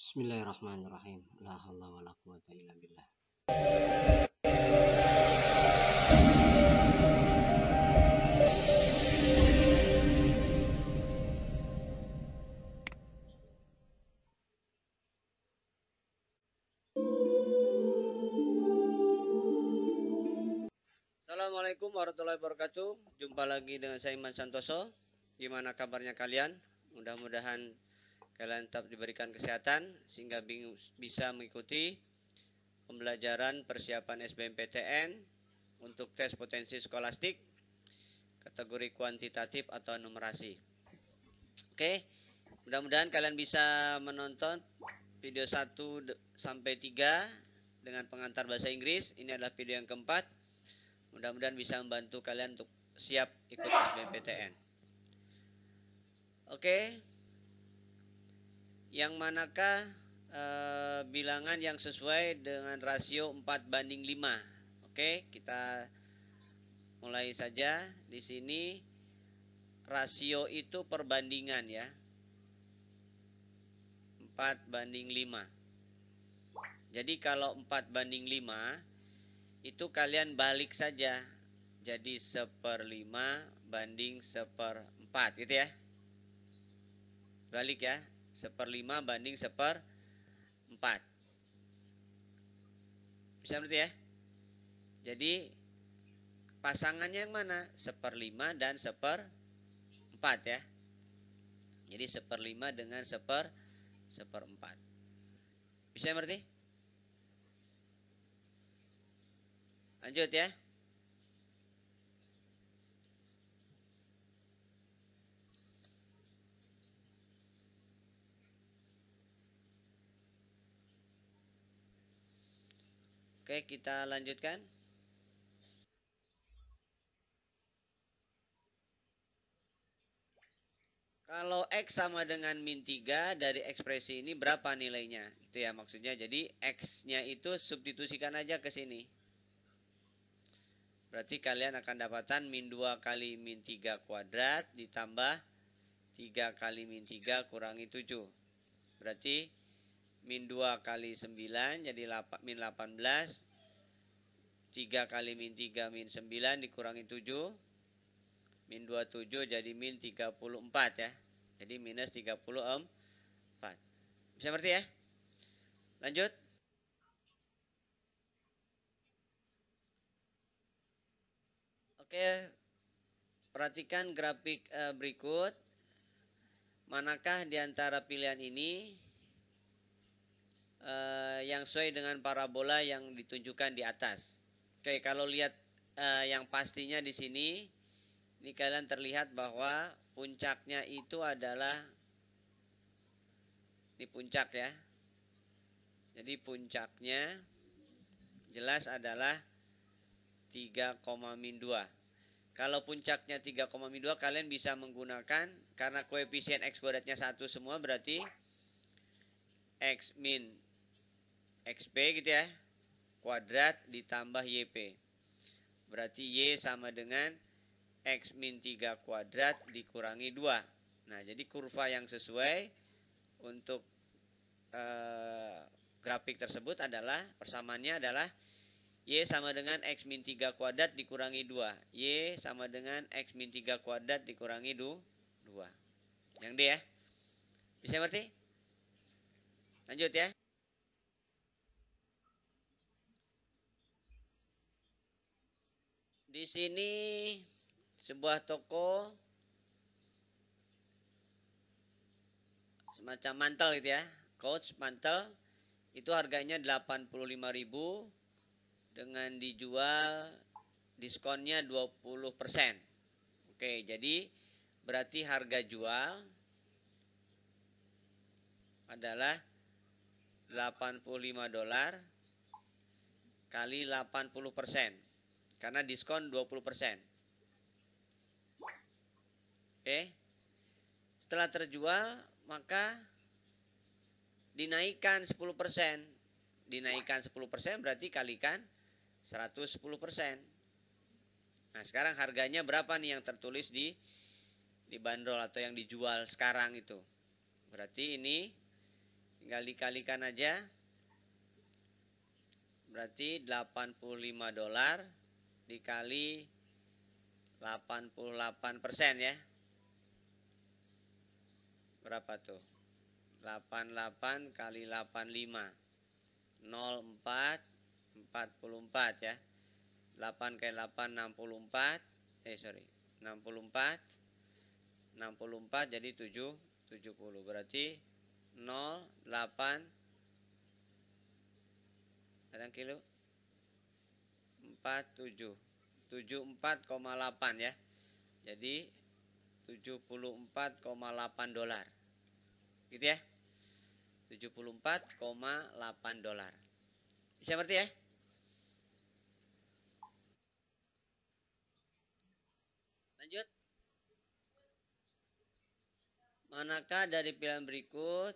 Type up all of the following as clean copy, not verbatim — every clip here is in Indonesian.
Bismillahirrahmanirrahim. La haula wala quwata illa billah. Assalamualaikum warahmatullahi wabarakatuh. Jumpa lagi dengan saya Iman Santoso. Gimana kabarnya kalian? Mudah-mudahan kalian tetap diberikan kesehatan sehingga bisa mengikuti pembelajaran persiapan SBMPTN untuk tes potensi skolastik kategori kuantitatif atau numerasi. Oke, mudah-mudahan kalian bisa menonton video 1 sampai 3 dengan pengantar bahasa Inggris. Ini adalah video yang keempat. Mudah-mudahan bisa membantu kalian untuk siap ikut SBMPTN. Oke. Yang manakah bilangan yang sesuai dengan rasio 4:5? Oke, kita mulai saja. Di sini rasio itu perbandingan ya. 4:5. Jadi kalau 4:5 itu kalian balik saja. Jadi 1/5 banding 1/4 gitu ya. Balik ya. 1/5 banding 1/4. Bisa berarti ya? Jadi pasangannya yang mana? 1/5 dan 1/4 ya. Jadi 1/5 dengan 1/4. Bisa berarti? Lanjut ya. Oke, kita lanjutkan. Kalau X sama dengan min 3 dari ekspresi ini berapa nilainya? Itu ya maksudnya. Jadi X-nya itu substitusikan aja ke sini. Berarti kalian akan dapatkan min 2 kali min 3 kuadrat ditambah 3 kali min 3 kurangi 7. Berarti min 2 kali 9 jadi min 18. 3 kali min 3 min 9 dikurangi 7. Min 27 jadi min 34 ya. Jadi minus 34. Bisa ngerti ya? Lanjut. Oke. Perhatikan grafik berikut. Manakah di antara pilihan ini yang sesuai dengan parabola yang ditunjukkan di atas? Oke, kalau lihat yang pastinya di sini, ini kalian terlihat bahwa puncaknya itu adalah di puncak ya. Jadi puncaknya jelas adalah 3,2. Kalau puncaknya 3,2 kalian bisa menggunakan karena koefisien X kuadratnya 1 semua berarti X min XP gitu ya. Kuadrat ditambah YP. Berarti Y sama dengan X min 3 kuadrat dikurangi 2. Nah, jadi kurva yang sesuai untuk grafik tersebut adalah persamaannya adalah Y sama dengan X min 3 kuadrat dikurangi 2. Y sama dengan X min 3 kuadrat dikurangi 2. Yang D ya. Bisa ngerti? Lanjut ya. Di sini sebuah toko semacam mantel gitu ya. Coach mantel itu harganya 85.000 dengan dijual diskonnya 20%. Oke, jadi berarti harga jual adalah $85 kali 80%. Karena diskon 20%. Oke. Setelah terjual, maka dinaikkan 10%. Dinaikkan 10% berarti kalikan 110%. Nah, sekarang harganya berapa nih yang tertulis di bandrol atau yang dijual sekarang itu? Berarti ini Tinggal dikalikan aja. Berarti 85 dolar dikali 88% ya. Berapa tuh? 88 kali 85. 04 44 ya. 8 kali 8 64. 64. 64 jadi 70. Berarti 08 ada kilo 47 74,8 ya. Jadi 74,8 dolar. Gitu ya. 74,8 dolar. Bisa ngerti ya? Lanjut. Manakah dari pilihan berikut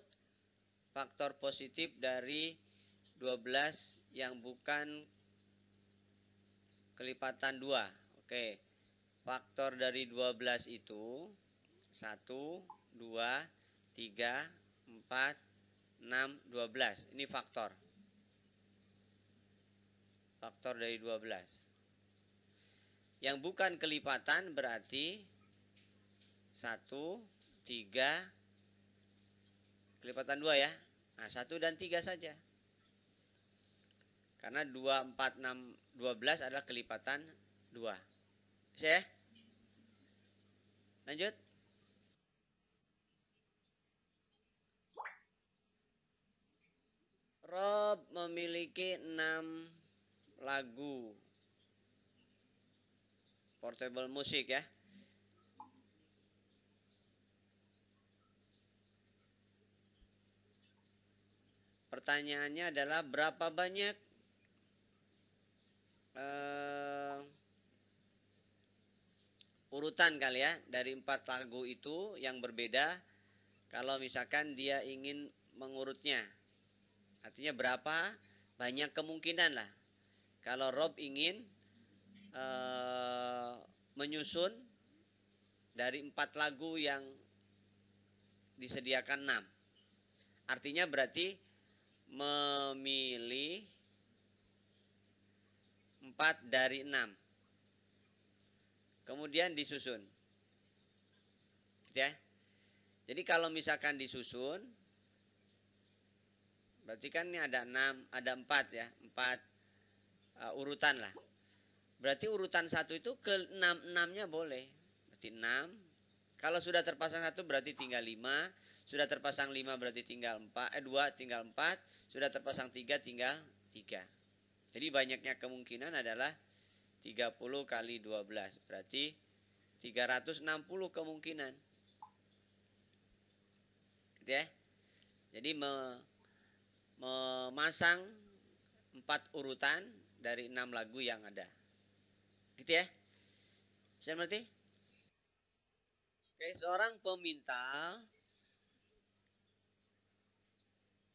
faktor positif dari 12 yang bukan kelipatan 2? Oke. Faktor dari 12 itu 1, 2, 3, 4, 6, 12. Ini faktor. Faktor dari 12. Yang bukan kelipatan berarti 1, 3, kelipatan 2 ya. Nah, 1 dan 3 saja. Karena 2, 4, 6, 12 adalah kelipatan 2. Bisa ya? Lanjut. Rob memiliki 6 lagu portable musik ya. Pertanyaannya adalah berapa banyak urutan kali ya dari 4 lagu itu yang berbeda. Kalau misalkan dia ingin mengurutnya, artinya berapa banyak kemungkinan lah. Kalau Rob ingin menyusun dari 4 lagu yang disediakan 6, artinya berarti memilih 4 dari 6. Kemudian disusun. Gitu ya. Jadi kalau misalkan disusun, berarti kan ini ada 6, ada 4 ya. 4 urutan lah. Berarti urutan 1 itu ke 6-6-nya boleh. Berarti 6. Kalau sudah terpasang 1 berarti tinggal 5. Sudah terpasang 5 berarti tinggal 2 tinggal 4. Sudah terpasang 3 tinggal 3. Jadi banyaknya kemungkinan adalah 30 kali 12. Berarti 360 kemungkinan. Gitu ya. Jadi memasang 4 urutan dari 6 lagu yang ada. Gitu ya. Bisa berarti? Oke, seorang pemintal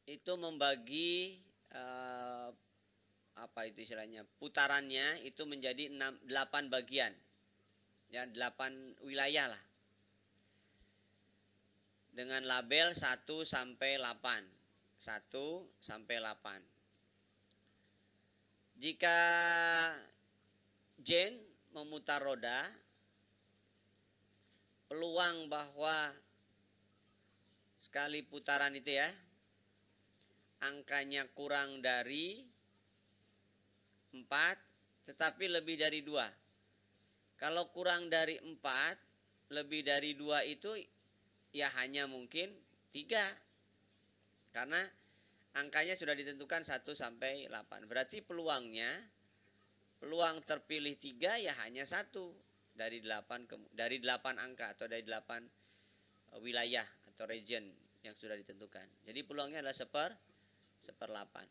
itu membagi apa itu istilahnya? Putarannya itu menjadi 8 bagian. Ya, 8 wilayah lah. Dengan label 1 sampai 8. 1 sampai 8. Jika Jane memutar roda, peluang bahwa sekali putaran itu ya, angkanya kurang dari 4, tetapi lebih dari 2. Kalau kurang dari 4, lebih dari 2 itu ya hanya mungkin 3. Karena angkanya sudah ditentukan 1 sampai 8. Berarti peluang terpilih 3 ya hanya 1 dari 8 angka atau dari 8 wilayah atau region yang sudah ditentukan. Jadi peluangnya adalah 1/8.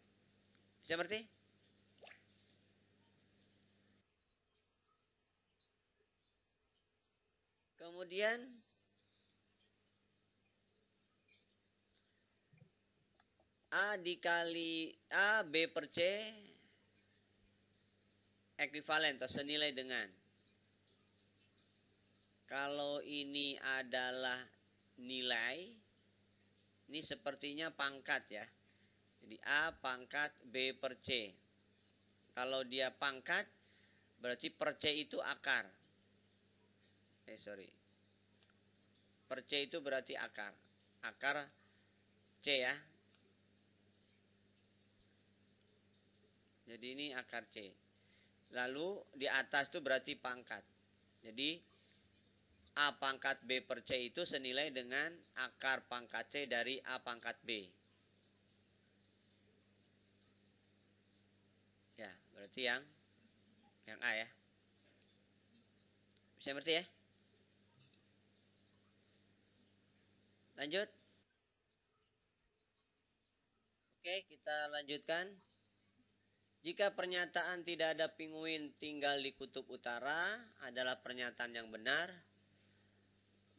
Bisa berarti? Kemudian A dikali A, B per C ekuivalen atau senilai dengan. Kalau ini adalah nilai, Ini sepertinya pangkat ya. Jadi A pangkat B per C. Kalau dia pangkat, berarti per C itu akar. Per C itu berarti akar. Akar C ya. Jadi ini akar C. Lalu di atas itu berarti pangkat. Jadi A pangkat B per C itu senilai dengan akar pangkat C dari A pangkat B. Ya, berarti yang A ya. Bisa ngerti ya? Lanjut. Oke, kita lanjutkan. Jika pernyataan tidak ada pinguin tinggal di kutub utara adalah pernyataan yang benar,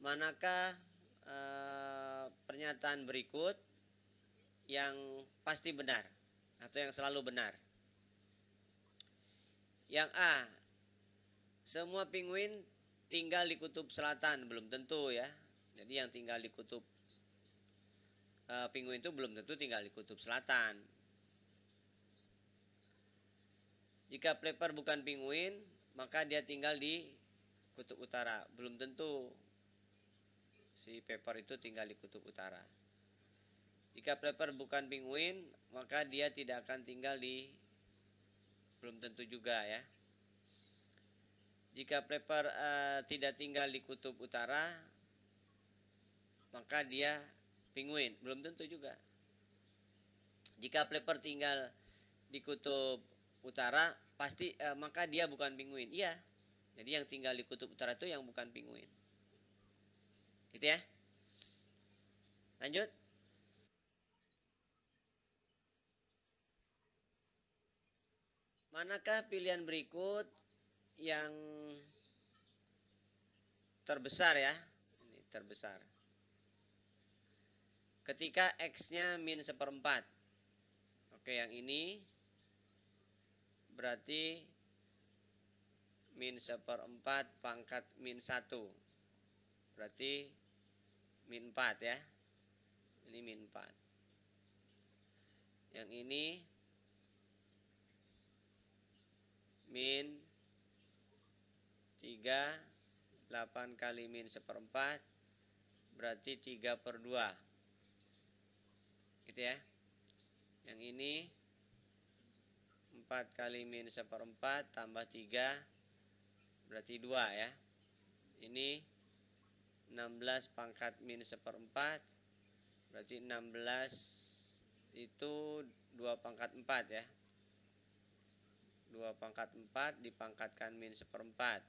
manakah pernyataan berikut yang pasti benar atau yang selalu benar? Yang A, semua pinguin tinggal di kutub selatan, belum tentu ya. Jadi yang tinggal di kutub pinguin itu belum tentu tinggal di kutub selatan. Jika Flapper bukan pinguin, maka dia tinggal di kutub utara. Belum tentu si Pepper itu tinggal di kutub utara. Jika Flapper bukan pinguin, maka dia tidak akan tinggal di, belum tentu juga ya. Jika Flapper tidak tinggal di kutub utara, maka dia pinguin. Belum tentu juga. Jika Flapper tinggal di kutub utara, pasti maka dia bukan pinguin. Iya. Jadi yang tinggal di kutub utara itu yang bukan pinguin. Gitu ya. Lanjut. Manakah pilihan berikut yang terbesar ya? Ini terbesar. Ketika X-nya min seperempat. Oke, yang ini berarti min seperempat pangkat min 1. Berarti min 4 ya. Ini min 4. Yang ini min 3, 8 kali min seperempat, berarti 3 per 2. Gitu ya. Yang ini 4 kali min seperempat tambah 3, berarti 2 ya. Ini 16 pangkat min seperempat, berarti 16 itu 2 pangkat 4 ya. 2 pangkat 4 dipangkatkan min seperempat,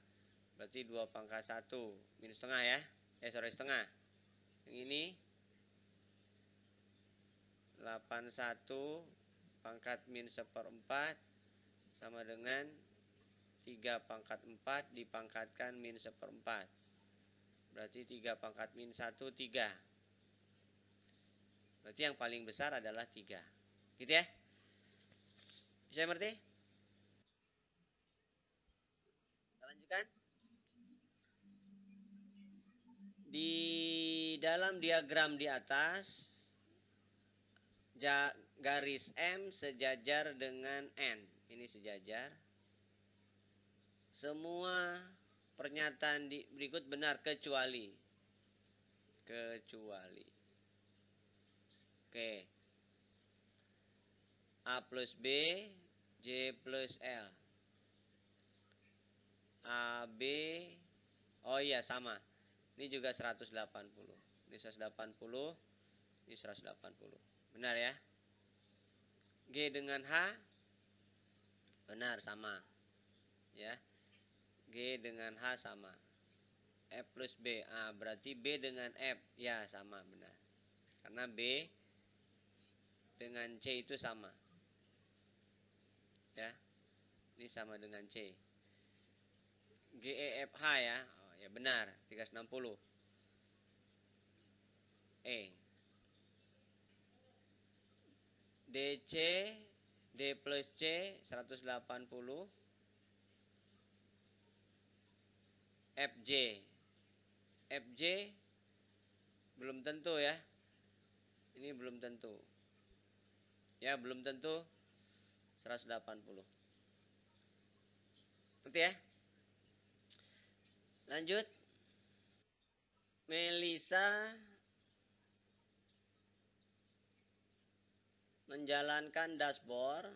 berarti 2 pangkat 1, min setengah ya. Setengah. Yang ini 81 pangkat min seperempat sama dengan 3 pangkat 4 dipangkatkan min seperempat. Berarti 3 pangkat min 1, 3. Berarti yang paling besar adalah 3. Gitu ya? Bisa mengerti? Kita lanjutkan. Di dalam diagram di atas, garis M sejajar dengan N. Ini sejajar. Semua pernyataan berikut benar kecuali. Oke. A plus B, J plus L. A, B, oh iya sama. Ini juga 180. Ini 180, ini 180. Benar ya? G dengan H, benar sama. Ya. G dengan H sama. F plus B, berarti B dengan F, ya sama benar. Karena B dengan C itu sama. Ya. Ini sama dengan C. G, E, F, H ya. Oh, ya benar, 360. E. DC, D plus C 180. FJ. FJ belum tentu ya. Ini belum tentu. Ya, belum tentu 180. Ngerti ya? Lanjut. Melisa menjalankan dashboard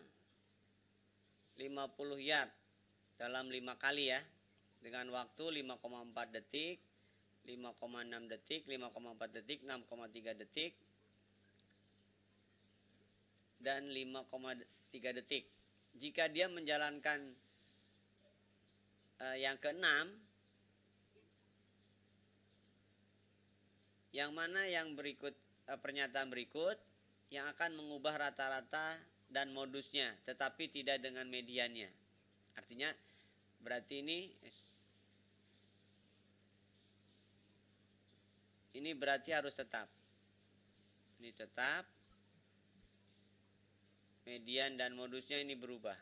50 yard dalam 5 kali ya. Dengan waktu 5,4 detik, 5,6 detik, 5,4 detik, 6,3 detik, dan 5,3 detik. Jika dia menjalankan yang keenam, yang mana yang berikut, pernyataan berikut yang akan mengubah rata-rata dan modusnya, tetapi tidak dengan mediannya. Artinya berarti ini berarti harus tetap. Ini tetap, median dan modusnya ini berubah.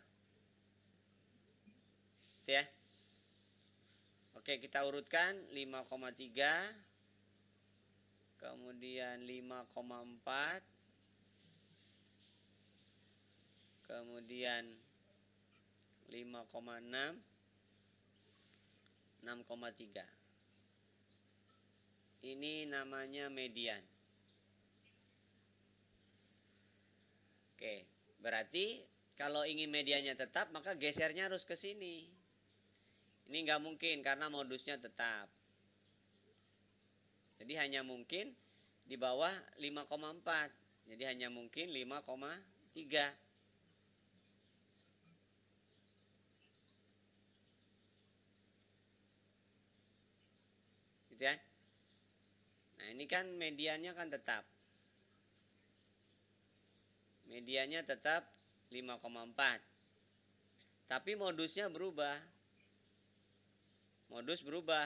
Itu ya. Oke, kita urutkan 5,3, kemudian 5,4, kemudian 5,6, 6,3. Ini namanya median. Oke, berarti kalau ingin mediannya tetap, maka gesernya harus ke sini. Ini nggak mungkin karena modusnya tetap. Jadi hanya mungkin di bawah 5,4. Jadi hanya mungkin 5,3. Gitu ya. Nah, ini kan mediannya kan tetap. Mediannya tetap 5,4. Tapi modusnya berubah. Modus berubah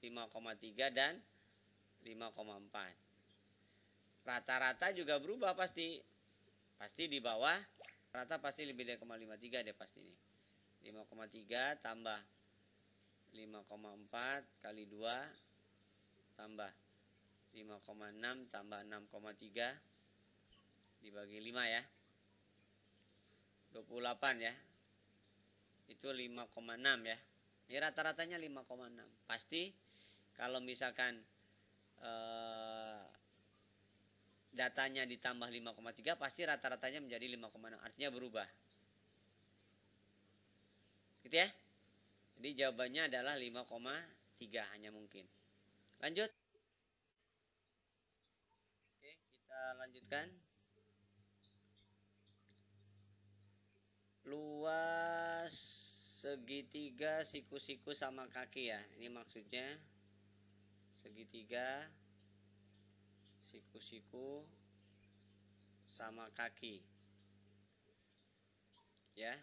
5,3 dan 5,4. Rata-rata juga berubah pasti. Pasti di bawah. Rata pasti lebih dari 0,53 deh pasti ini. 5,3 tambah 5,4 kali 2 tambah 5,6 tambah 6,3 dibagi 5 ya. 28 ya. Itu 5,6 ya. Ini rata-ratanya 5,6. Pasti kalau misalkan datanya ditambah 5,3 pasti rata-ratanya menjadi 5,6. Artinya berubah. Gitu ya. Jadi jawabannya adalah 5,3 hanya mungkin. Lanjut. Oke, kita lanjutkan. Luas segitiga siku-siku sama kaki ya. Ini maksudnya segitiga siku-siku sama kaki. Ya.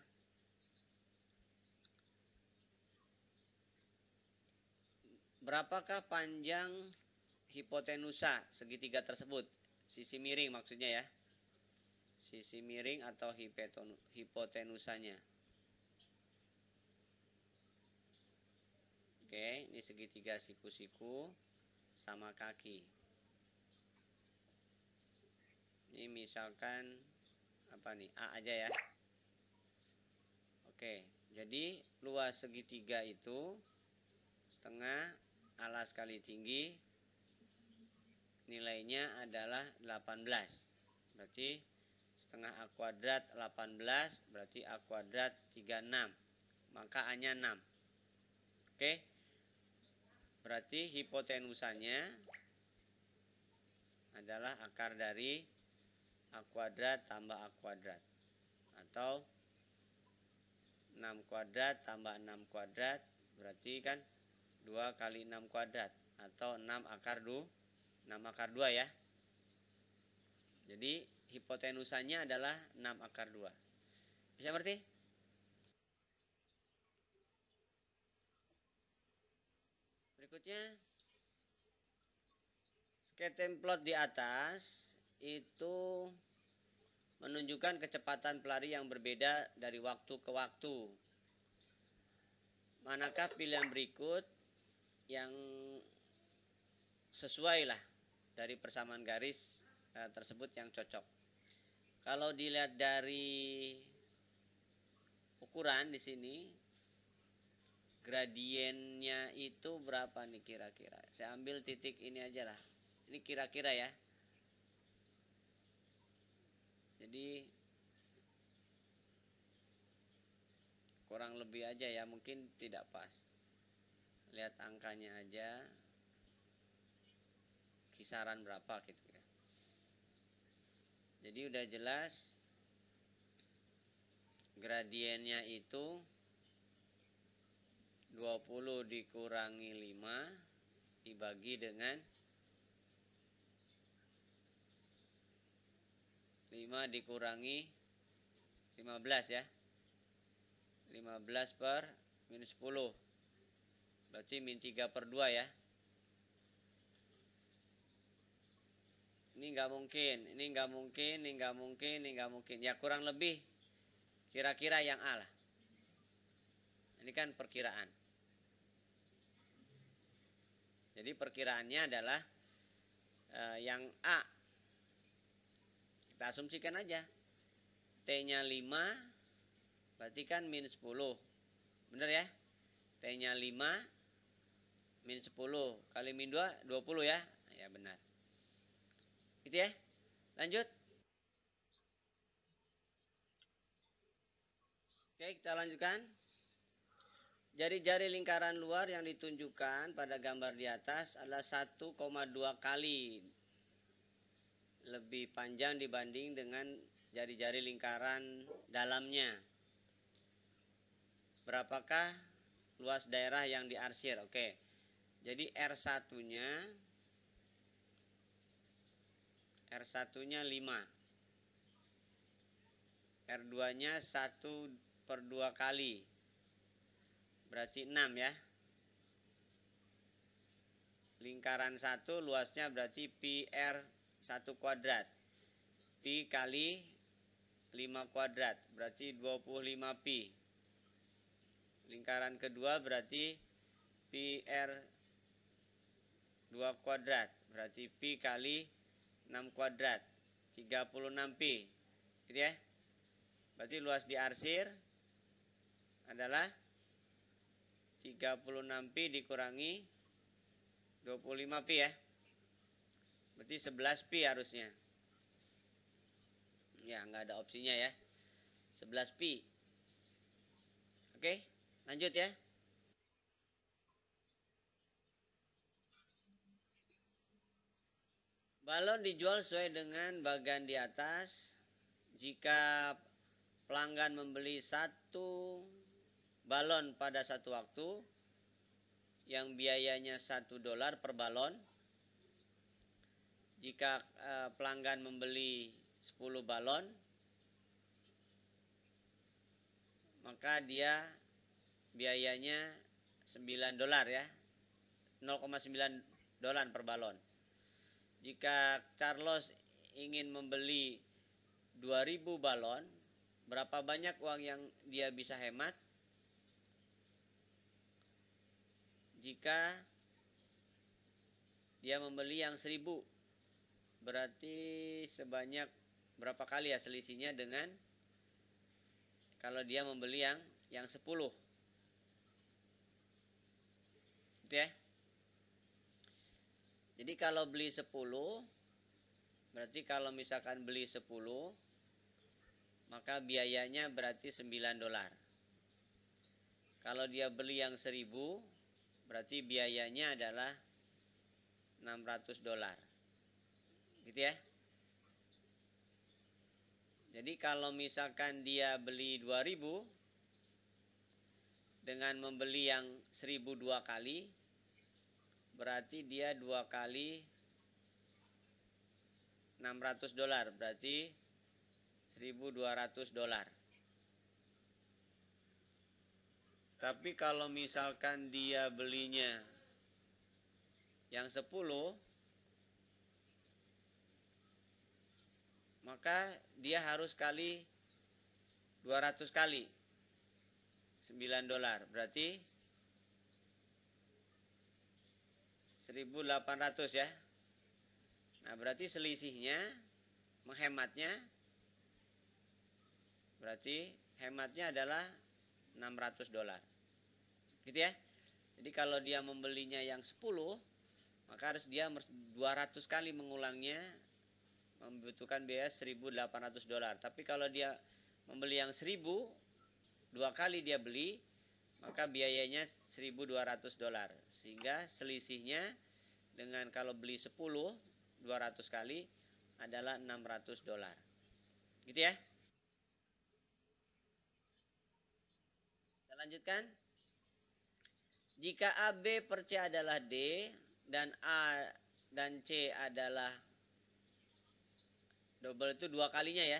Berapakah panjang hipotenusa segitiga tersebut? Sisi miring maksudnya ya. Sisi miring atau hipotenusanya. Oke, ini segitiga siku-siku sama kaki. Ini misalkan apa nih? A aja ya. Oke, jadi luas segitiga itu setengah alas kali tinggi nilainya adalah 18. Berarti setengah A kuadrat 18 berarti A kuadrat 36. Maka A-nya 6. Oke. Berarti hipotenusanya adalah akar dari A kuadrat tambah A kuadrat. Atau 6 kuadrat tambah 6 kuadrat. Berarti kan 2 kali 6 kuadrat. Atau 6 akar 2. 6 akar 2 ya. Jadi hipotenusanya adalah 6 akar 2. Bisa ngerti? Berikutnya scatter plot di atas itu menunjukkan kecepatan pelari yang berbeda dari waktu ke waktu. Manakah pilihan berikut yang sesuai lah dari persamaan garis tersebut yang cocok. Kalau dilihat dari ukuran di sini, gradiennya itu berapa nih kira-kira? Saya ambil titik ini aja lah. Ini kira-kira ya. Jadi kurang lebih aja ya, mungkin tidak pas. Lihat angkanya aja. Kisaran berapa gitu ya. Jadi udah jelas gradiennya itu 20 dikurangi 5 dibagi dengan 5 dikurangi 15 ya. 15 per minus 10. Berarti min 3 per 2 ya. Ini nggak mungkin, ini nggak mungkin, ini nggak mungkin, ini nggak mungkin. Ya kurang lebih kira-kira yang A lah. Ini kan perkiraan. Jadi perkiraannya adalah yang A. Kita asumsikan aja. T-nya 5, berarti kan min 10. Bener ya? T-nya 5, min 10. Kali min 2, 20 ya? Ya benar. Gitu ya? Lanjut. Oke, kita lanjutkan. Jari-jari lingkaran luar yang ditunjukkan pada gambar di atas adalah 1,2 kali lebih panjang dibanding dengan jari-jari lingkaran dalamnya. Berapakah luas daerah yang diarsir? Oke. Jadi R1-nya 5. R2-nya 1/2 kali. Berarti 6 ya. Lingkaran 1 luasnya berarti pi R1 kuadrat. Pi kali 5 kuadrat. Berarti 25 pi. Lingkaran kedua berarti pi R2 kuadrat. Berarti pi kali 6 kuadrat. 36 pi. Gitu ya. Berarti luas diarsir adalah 36 pi dikurangi 25 pi ya. Berarti 11 pi harusnya. Ya, nggak ada opsinya ya. 11 pi. Oke, lanjut ya. Balon dijual sesuai dengan bagan di atas. Jika pelanggan membeli 1 balon pada satu waktu, yang biayanya $1 per balon. Jika pelanggan membeli 10 balon, maka dia biayanya $9 ya. $0,9 per balon. Jika Carlos ingin membeli 2000 balon, berapa banyak uang yang dia bisa hemat? Jika dia membeli yang 1000, berarti sebanyak berapa kali ya selisihnya dengan kalau dia membeli yang 10. Gitu ya. Jadi kalau beli 10, berarti kalau misalkan beli 10, maka biayanya berarti $9. Kalau dia beli yang 1000, berarti biayanya adalah $600. Gitu ya. Jadi kalau misalkan dia beli 2000 dengan membeli yang 1000 2 kali, berarti dia 2 kali $600, berarti $1200. Tapi kalau misalkan dia belinya yang 10, maka dia harus kali 200 kali $9, berarti 1800 ya. Nah, berarti selisihnya, menghematnya, berarti hematnya adalah $600. Gitu ya. Jadi kalau dia membelinya yang 10, maka harus dia 200 kali mengulangnya, membutuhkan biaya $1.800. Tapi kalau dia membeli yang 1000, 2 kali dia beli, maka biayanya $1.200. Sehingga selisihnya dengan kalau beli 10, 200 kali adalah $600. Gitu ya. Kita lanjutkan. Jika AB per C adalah D dan A dan C adalah double itu 2 kalinya ya.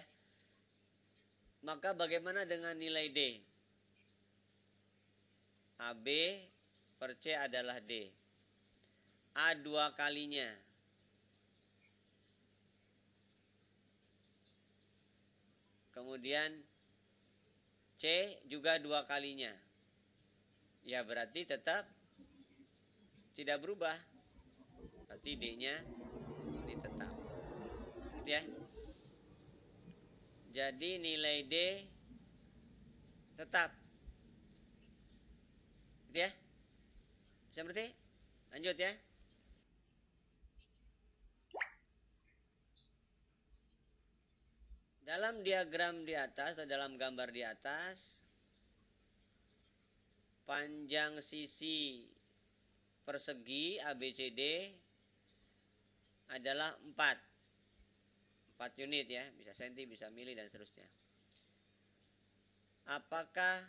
Maka bagaimana dengan nilai D? AB per C adalah D. A 2 kalinya. Kemudian C juga 2 kalinya. Ya berarti tetap tidak berubah. Berarti D-nya ini tetap. Gitu ya. Jadi nilai D tetap. Gitu ya. Bisa berarti? Lanjut ya. Dalam diagram di atas atau dalam gambar di atas, panjang sisi persegi ABCD adalah 4 unit ya, bisa senti, bisa mili dan seterusnya. Apakah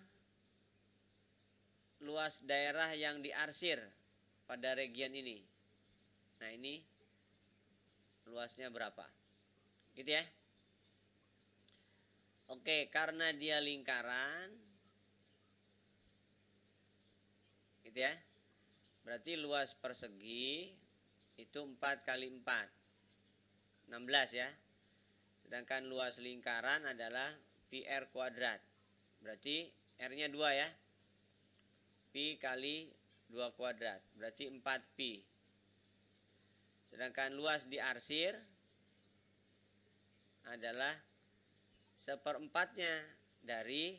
luas daerah yang diarsir pada region ini? Nah, ini luasnya berapa? Gitu ya. Oke, karena dia lingkaran, gitu ya. Berarti luas persegi itu 4 kali 4. 16 ya. Sedangkan luas lingkaran adalah pi R kuadrat. Berarti R-nya 2 ya. Pi kali 2 kuadrat. Berarti 4 pi. Sedangkan luas diarsir adalah seperempatnya dari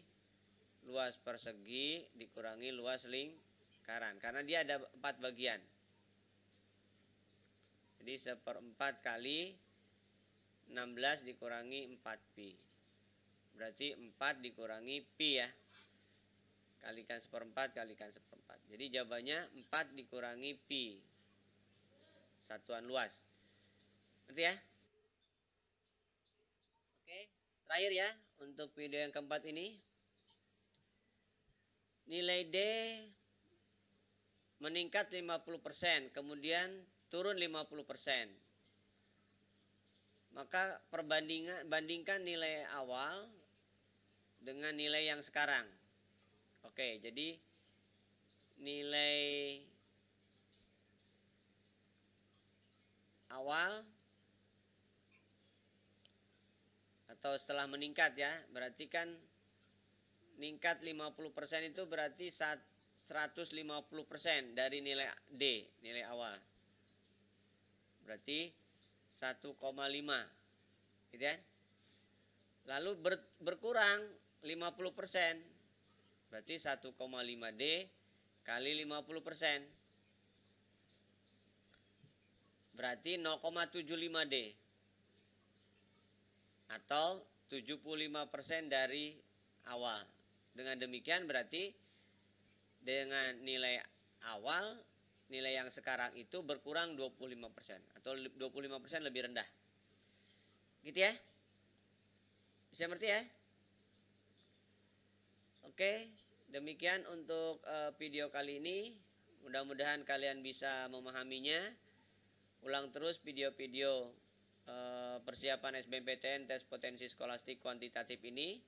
luas persegi dikurangi luas lingkaran. Karena dia ada 4 bagian. Jadi seperempat kali 16 dikurangi 4 pi. Berarti 4 dikurangi pi ya. Kalikan seperempat, kalikan seperempat. Jadi jawabannya 4 dikurangi pi. Satuan luas. Ngerti ya? Oke. Terakhir ya, untuk video yang keempat ini. Nilai D meningkat 50%, kemudian turun 50%. Maka bandingkan nilai awal dengan nilai yang sekarang. Oke, jadi nilai awal atau setelah meningkat ya, berarti kan meningkat 50% itu berarti 150% dari nilai D, nilai awal. Berarti 1,5. Gitu ya. Lalu berkurang 50%. Berarti 1,5 D kali 50%. Berarti 0,75 D. Atau 75% dari awal. Dengan demikian berarti dengan nilai awal, nilai yang sekarang itu berkurang 25%. Atau 25% lebih rendah. Gitu ya. Bisa ngerti ya? Oke, demikian untuk video kali ini. Mudah-mudahan kalian bisa memahaminya. Ulang terus video-video persiapan SBMPTN tes potensi skolastik kuantitatif ini.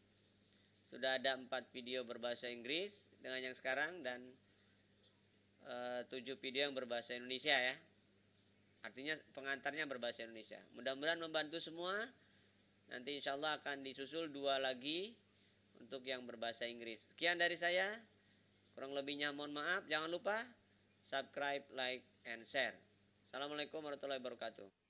Sudah ada 4 video berbahasa Inggris dengan yang sekarang dan 7 video yang berbahasa Indonesia ya. Artinya pengantarnya berbahasa Indonesia. Mudah-mudahan membantu semua. Nanti insya Allah akan disusul 2 lagi untuk yang berbahasa Inggris. Sekian dari saya. Kurang lebihnya mohon maaf. Jangan lupa subscribe, like, and share. Assalamualaikum warahmatullahi wabarakatuh.